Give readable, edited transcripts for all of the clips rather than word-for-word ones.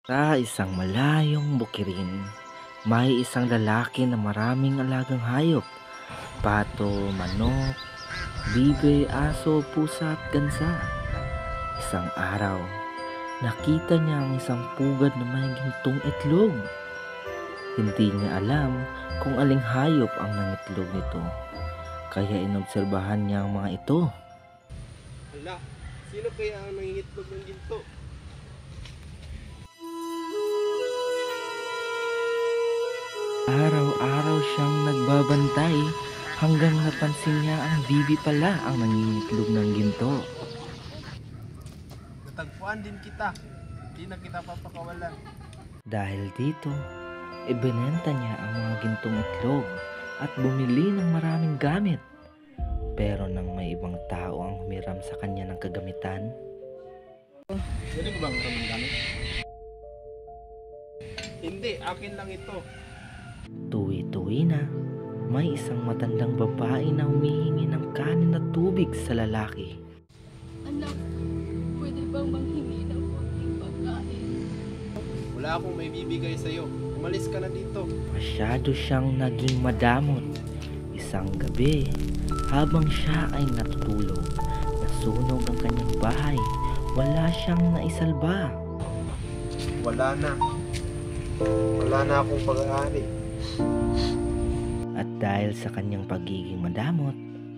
Sa isang malayong bukirin, may isang lalaki na maraming alagang hayop. Pato, manok, bibe, aso, pusa at gansa. Isang araw, nakita niya ang isang pugad na may gintong itlog. Hindi niya alam kung aling hayop ang nangitlog nito. Kaya inobserbahan niya ang mga ito. Hala, sino kaya ang nangingitlog ng ginto? Araw-araw siyang nagbabantay hanggang napansin niya ang bibi pala ang nangingitlog ng ginto. Natagpuan din kita. Hindi na kita papakawalan. Dahil dito, ibinenta niya ang mga gintong itlog at bumili ng maraming gamit. Pero nang may ibang tao ang humiram sa kanya ng kagamitan, Pwede ko bang ramang gamit? Hindi, akin lang ito. tuwi-tuwi na, may isang matandang babae na humihingi ng kanin at tubig sa lalaki. Anak, pwede bang manghingi ng konting pagkain? Wala akong may bibigay sa'yo. Umalis ka na dito. Masyado siyang naging madamot. Isang gabi, habang siya ay natutulog, nasunog ang kanyang bahay. Wala siyang naisalba. Wala na. Wala na akong pag-aari. At dahil sa kanyang pagiging madamot,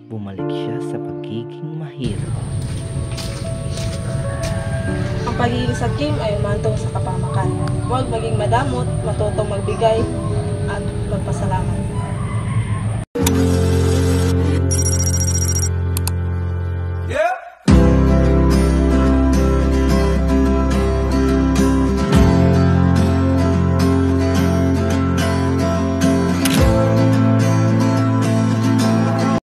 bumalik siya sa pagiging mahirap. Ang pagiging sakim ay umantong sa kapamakan. Huwag maging madamot, matutong magbigay at magpasalamat.